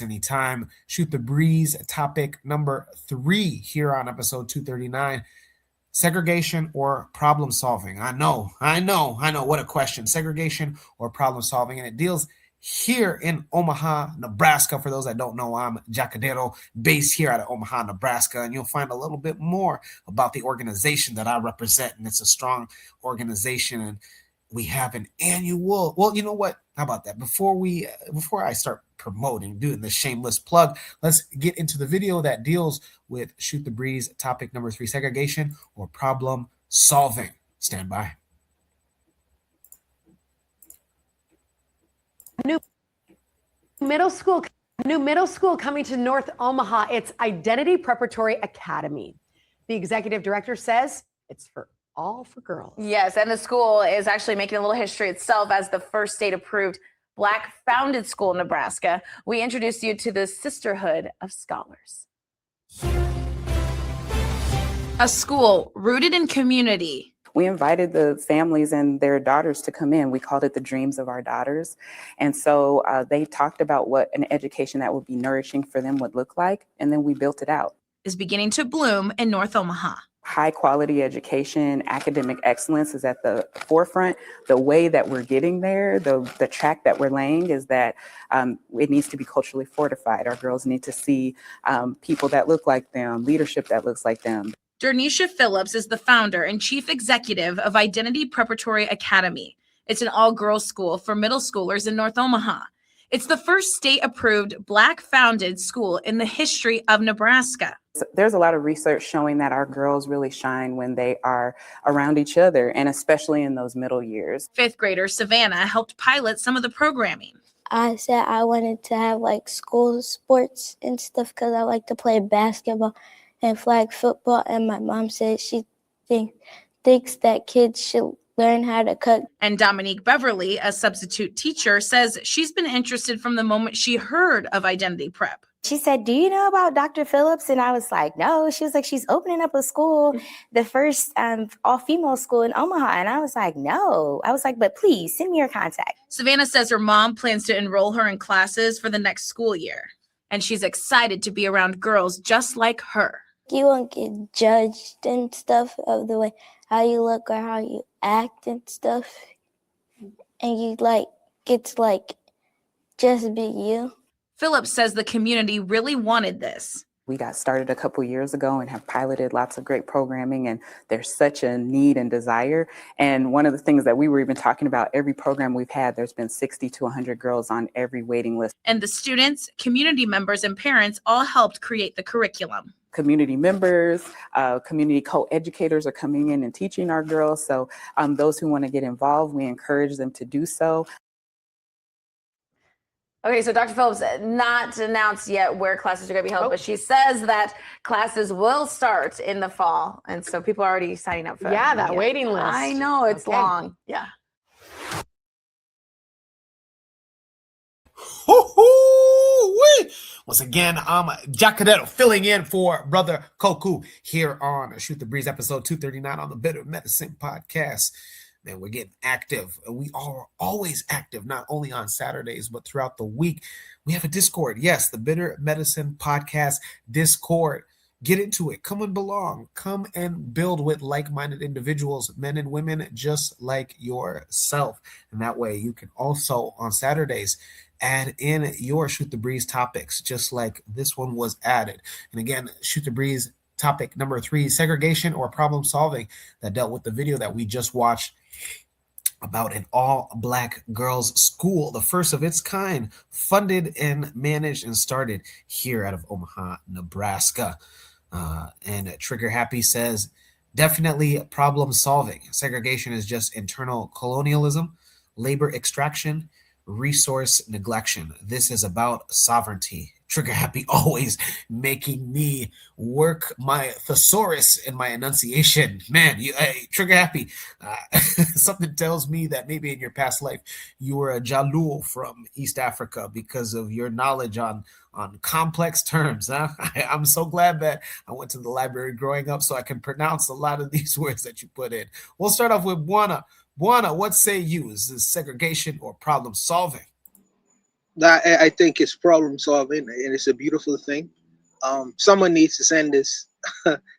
Anytime. Shoot the Breeze, topic number 3 here on episode 239. Segregation or problem solving? I know. What a question. Segregation or problem solving. And it deals here in Omaha, Nebraska. For those that don't know, I'm Jacadero, based here out of Omaha, Nebraska. And you'll find a little bit more about the organization that I represent. And it's a strong organization. And we have an annual, well, you know what? How about that? Before I start promoting, doing the shameless plug, let's get into the video that deals with Shoot the Breeze, topic number 3, segregation or problem solving. Stand by. New middle school coming to North Omaha. It's Identity Preparatory Academy. The executive director says it's all for girls. Yes, and the school is actually making a little history itself as the first state-approved Black-founded school in Nebraska. We introduce you to the Sisterhood of Scholars. A school rooted in community. We invited the families and their daughters to come in. We called it the Dreams of Our Daughters. And so they talked about what an education that would be nourishing for them would look like, and then we built it out. Is beginning to bloom in North Omaha. High quality education, academic excellence is at the forefront. The way that we're getting there, the track that we're laying is that it needs to be culturally fortified. Our girls need to see people that look like them, leadership that looks like them. Dernisha Phillips is the founder and chief executive of Identity Preparatory Academy. It's an all-girls school for middle schoolers in North Omaha. It's the first state-approved Black-founded school in the history of Nebraska. There's a lot of research showing that our girls really shine when they are around each other, and especially in those middle years. Fifth grader Savannah helped pilot some of the programming. I said I wanted to have like school sports and stuff because I like to play basketball and flag football. And my mom said she thinks that kids should learn how to cook. And Dominique Beverly, a substitute teacher, says she's been interested from the moment she heard of Identity Prep. She said, "Do you know about Dr. Phillips?" And I was like, "No." She was like, "She's opening up a school, the first all-female school in Omaha." And I was like, "No." I was like, "But please send me your contact." Savannah says her mom plans to enroll her in classes for the next school year. And she's excited to be around girls just like her. You won't get judged and stuff of the way how you look or how you act and stuff. And you get to just be you. Phillips says the community really wanted this. We got started a couple years ago and have piloted lots of great programming, and there's such a need and desire. And one of the things that we were even talking about, every program we've had, there's been 60 to 100 girls on every waiting list. And the students, community members, and parents all helped create the curriculum. Community members, community co-educators are coming in and teaching our girls. So those who want to get involved, we encourage them to do so. Okay, so Dr. Phillips not announced yet where classes are going to be held, but she says that classes will start in the fall. And so people are already signing up for that waiting list. I know, it's long. Yeah. Once again, I'm Jacadero filling in for Brother Koku here on Shoot the Breeze, episode 239 on the Bitter Medicine podcast. Man, we're getting active. We are always active, not only on Saturdays, but throughout the week. We have a Discord. Yes, the Bitter Medicine Podcast Discord. Get into it. Come and belong. Come and build with like-minded individuals, men and women just like yourself. And that way you can also, on Saturdays, add in your Shoot the Breeze topics, just like this one was added. And again, Shoot the Breeze topic number 3, segregation or problem solving, that dealt with the video that we just watched about an all-Black girls' school, the first of its kind, funded and managed and started here out of Omaha, Nebraska. And Trigger Happy says, definitely problem solving. Segregation is just internal colonialism, labor extraction, resource neglection. This is about sovereignty. Trigger Happy always making me work my thesaurus in my enunciation. Man, Trigger Happy, something tells me that maybe in your past life you were a Jalul from East Africa because of your knowledge on complex terms. Huh? I'm so glad that I went to the library growing up so I can pronounce a lot of these words that you put in. We'll start off with Buana. Buana, what say you? Is this segregation or problem solving? that I think it's problem solving, and it's a beautiful thing. Someone needs to send this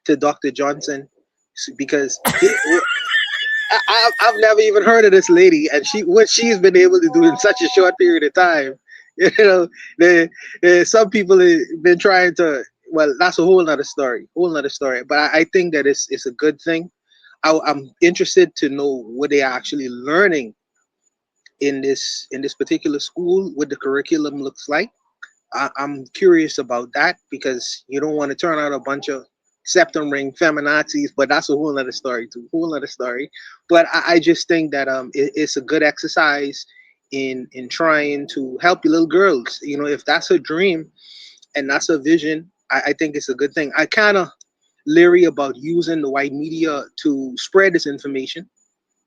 to Dr. Johnson, because I've never even heard of this lady, and what she's been able to do in such a short period of time. You know, some people have been trying to. Well, that's a whole nother story. Whole nother story. But I think that it's a good thing. I'm interested to know what they are actually learning in this particular school, what the curriculum looks like. I'm curious about that, because you don't want to turn out a bunch of septum ring feminazis, but that's a whole other story too, whole other story. But I just think that it's a good exercise in trying to help your little girls. You know, if that's her dream and that's her vision, I think it's a good thing. I kind of leery about using the white media to spread this information,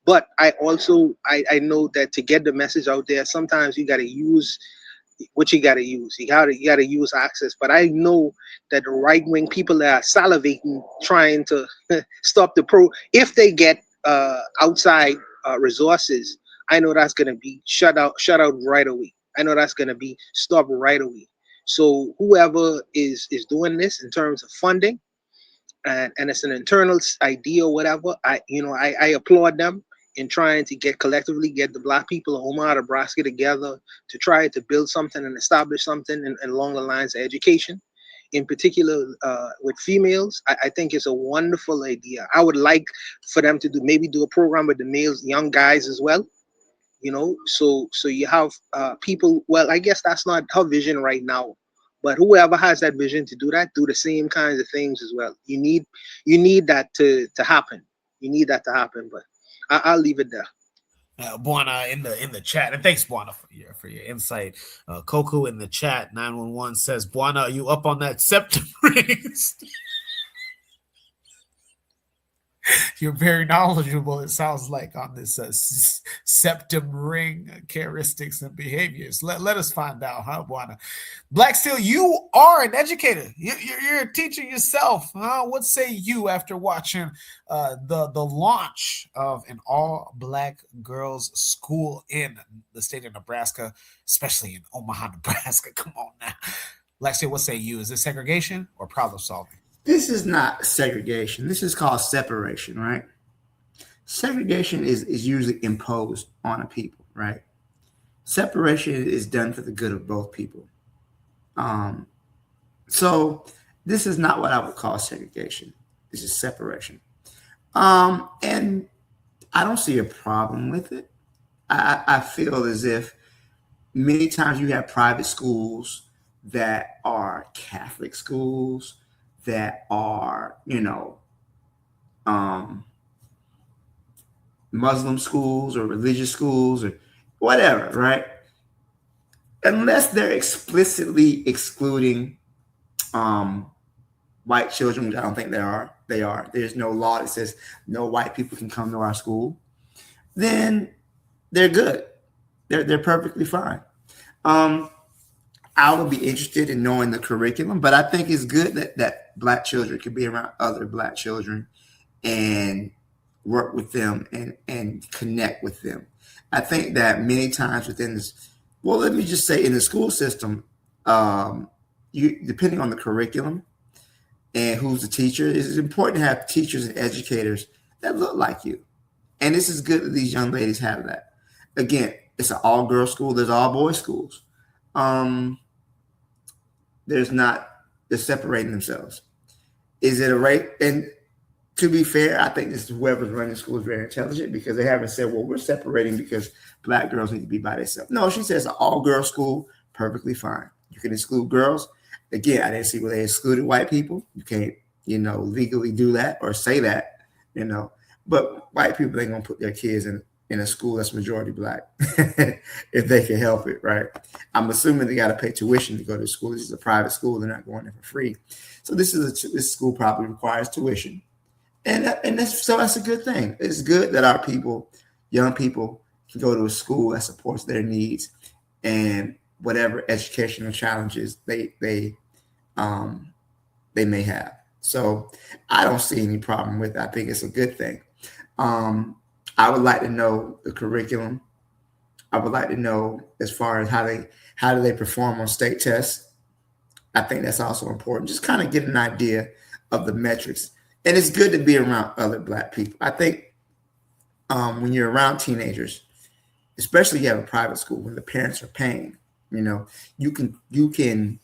but I know that to get the message out there, sometimes you got to use what you got to use. You got to use access. But I know that the right wing people are salivating, trying to stop the pro. If they get outside resources, I know that's going to be shut out right away. I know that's going to be stopped right away. So whoever is doing this in terms of funding, and it's an internal idea or whatever, I applaud them in trying to collectively get the black people of Omaha, Nebraska together to try to build something and establish something along the lines of education, in particular with females. I think it's a wonderful idea. I would like for them to maybe do a program with the males, young guys as well. So you have people. Well, I guess that's not her vision right now, but whoever has that vision to do that, do the same kinds of things as well. You need that to happen. You need that to happen. But I'll leave it there. Buana in the chat, and thanks Buana for your insight. Koku in the chat 911 says, Buana, are you up on that septum rings? You're very knowledgeable, it sounds like, on this septum ring characteristics and behaviors. Let us find out, huh, Buana? Black Steel, you are an educator. You're a teacher yourself, huh? What say you after watching the launch of an all-black girls' school in the state of Nebraska, especially in Omaha, Nebraska? Come on now. Black Steel, what say you? Is this segregation or problem solving? This is not segregation. This is called separation, right? Segregation is usually imposed on a people, right? Separation is done for the good of both people. So this is not what I would call segregation. This is separation. And I don't see a problem with it. I feel as if many times you have private schools that are Catholic schools, that are, Muslim schools or religious schools or whatever, right? Unless they're explicitly excluding white children, which I don't think they are. There's no law that says no white people can come to our school. Then they're good. They're perfectly fine. I would be interested in knowing the curriculum, but I think it's good that black children can be around other black children and work with them and connect with them. I think that many times within this, well, let me just say in the school system, you depending on the curriculum and who's the teacher, it's important to have teachers and educators that look like you. And this is good that these young ladies have that. Again, it's an all-girls school. There's all-boys schools. They're separating themselves. Is it a rape? And to be fair, I think this is whoever's running the school is very intelligent, because they haven't said, well, we're separating because black girls need to be by themselves. No, she says an all-girls school, perfectly fine. You can exclude girls. Again, I didn't see where they excluded white people. You can't, legally do that or say that, But white people ain't gonna put their kids in a school that's majority black if they can help it, right? I'm assuming they got to pay tuition to go to school. This is a private school; they're not going there for free. So this school probably requires tuition, and that's a good thing. It's good that our people, young people, can go to a school that supports their needs and whatever educational challenges they may have. So I don't see any problem with it. I think it's a good thing. I would like to know the curriculum. I would like to know as far as how do they perform on state tests. I think that's also important. Just kind of get an idea of the metrics. And it's good to be around other Black people. I think when you're around teenagers, especially if you have a private school, when the parents are paying, you can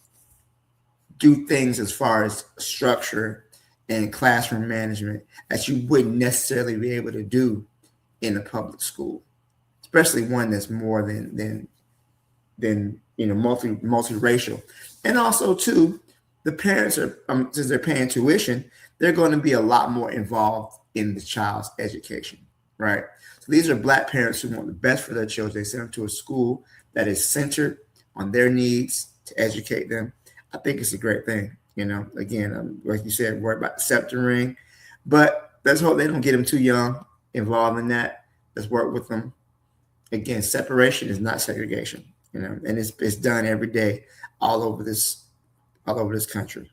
do things as far as structure and classroom management that you wouldn't necessarily be able to do in a public school, especially one that's more than multiracial. And also too, the parents are since they're paying tuition, they're going to be a lot more involved in the child's education, right? So these are Black parents who want the best for their children. They send them to a school that is centered on their needs to educate them. I think it's a great thing. Again, like you said, worry about the scepter ring, but let's hope they don't get them too young involved in that. Let's work with them. Again, separation is not segregation, and it's done every day all over this country.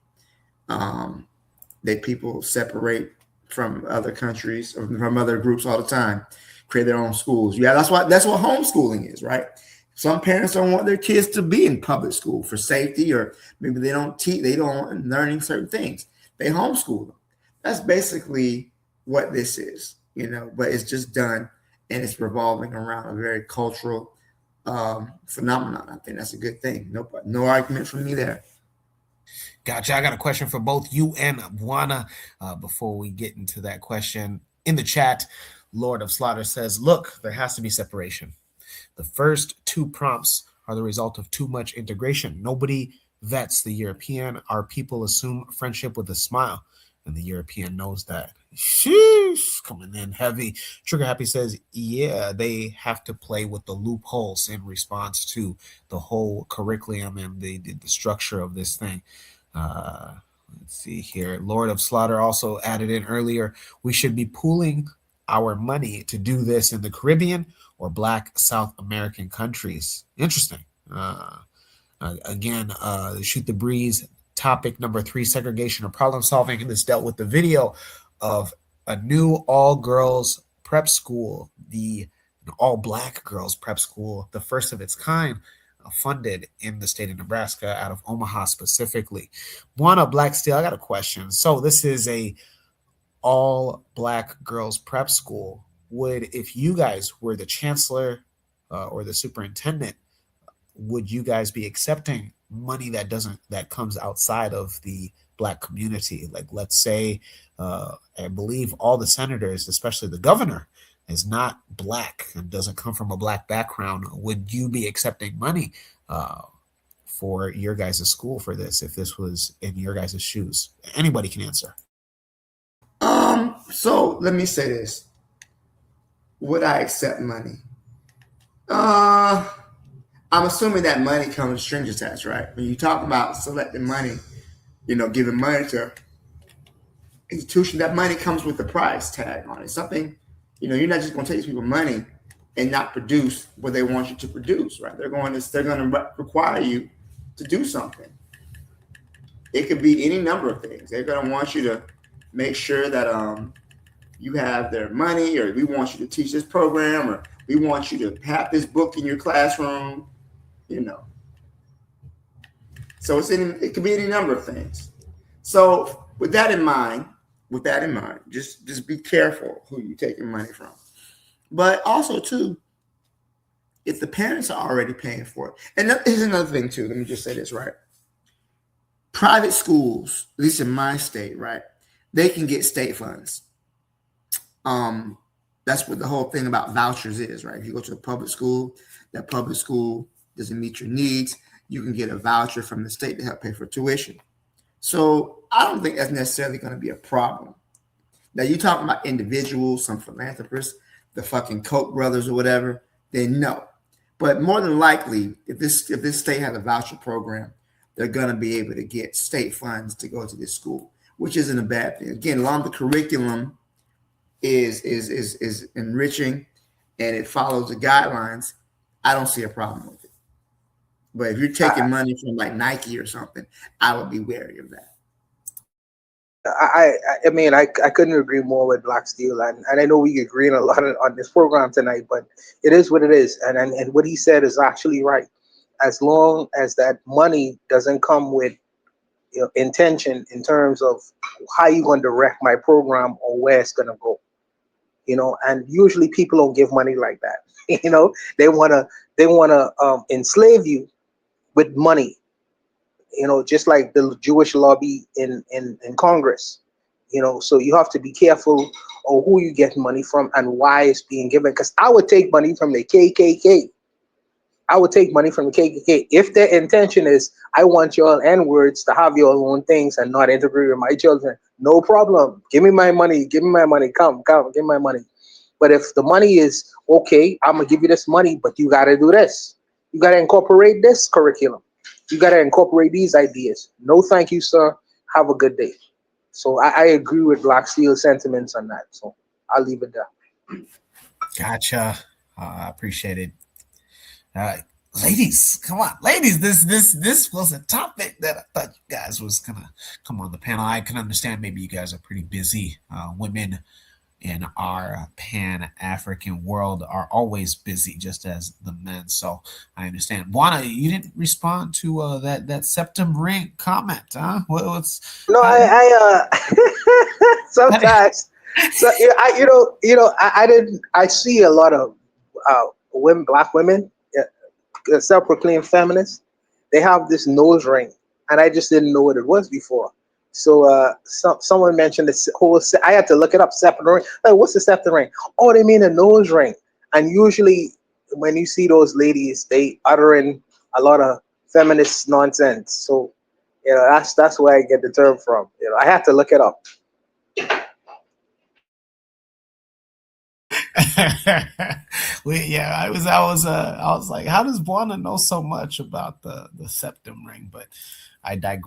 That people separate from other countries or from other groups all the time, create their own schools. Yeah, that's what homeschooling is, right? Some parents don't want their kids to be in public school for safety, or maybe they don't learning certain things. They homeschool them. That's basically what this is, but it's just done, and it's revolving around a very cultural phenomenon. I think that's a good thing. No argument from me there. Gotcha. I got a question for both you and Buana. Before we get into that question, in the chat, Lord of Slaughter says, look, there has to be separation. The first two prompts are the result of too much integration. Nobody vets the European. Our people assume friendship with a smile, and the European knows that. Sheesh, coming in heavy. Trigger Happy says, yeah, they have to play with the loopholes in response to the whole curriculum and the structure of this thing. Let's see here. Lord of Slaughter also added in earlier, we should be pooling our money to do this in the Caribbean or Black South American countries. Interesting. Again, Shoot the Breeze topic number 3, segregation or problem solving. And this dealt with the video of a new all-girls prep school, the all-Black girls prep school, the first of its kind, funded in the state of Nebraska, out of Omaha specifically. Buana Black Steel, I got a question. So this is a all-Black girls prep school. If you guys were the chancellor or the superintendent, would you guys be accepting money that comes outside of the Black community? Like, let's say, I believe all the senators, especially the governor, is not Black and doesn't come from a Black background. Would you be accepting money for your guys' school for this if this was in your guys' shoes? Anybody can answer. So let me say this. Would I accept money? I'm assuming that money comes with strings attached, right? When you talk about selecting money, giving money to institution, that money comes with a price tag on it. Something, you're not just going to take people money and not produce what they want you to produce, right? They're going to require you to do something. It could be any number of things. They're going to want you to make sure that you have their money, or we want you to teach this program, or we want you to have this book in your classroom, So it could be any number of things. So with that in mind, just be careful who you're taking money from. But also too, if the parents are already paying for it, and here's another thing too. Let me just say this, right? Private schools, at least in my state, right, they can get state funds. That's what the whole thing about vouchers is, right? If you go to a public school, that public school doesn't meet your needs, you can get a voucher from the state to help pay for tuition. So I don't think that's necessarily going to be a problem. Now you're talking about individuals, some philanthropists, the fucking Koch brothers or whatever, then no. But more than likely, if this state has a voucher program, they're going to be able to get state funds to go to this school, which isn't a bad thing. Again, a lot of the curriculum is enriching and it follows the guidelines. I don't see a problem with it. But if you're taking money from like Nike or something, I would be wary of that. I mean, I couldn't agree more with Black Steel, and I know we agree on a lot on this program tonight, but it is what it is, and what he said is actually right. As long as that money doesn't come with, intention in terms of how you going to direct my program or where it's going to go, and usually people don't give money like that. They want to enslave you with money, just like the Jewish lobby in Congress. So you have to be careful of who you get money from and why it's being given. Because I would take money from the KKK. I would take money from the KKK if their intention is I want your N words to have your own things and not interfere with my children. No problem. Give me my money. Give me my money. Come, give me my money. But if the money is okay, I'm gonna give you this money, but you gotta do this. You gotta incorporate this curriculum. You gotta incorporate these ideas. No, thank you, sir. Have a good day. So I agree with Black Steel sentiments on that. So I'll leave it there. Gotcha. I appreciate it. Uh, Ladies, come on, ladies. This was a topic that I thought you guys was gonna come on the panel. I can understand maybe you guys are pretty busy. Women in our Pan African world are always busy, just as the men. So I understand. Juana, you didn't respond to that septum ring comment, huh? No, How, sometimes. So I didn't. I see a lot of women, black women, self-proclaimed feminists. They have this nose ring, and I just didn't know what it was before. So someone mentioned this whole. I had to look it up. Septum ring. Like, what's the septum ring? Oh, they mean a nose ring. And usually, when you see those ladies, they uttering a lot of feminist nonsense. So that's where I get the term from. I had to look it up. yeah, I was like, how does Juana know so much about the septum ring? But I digress.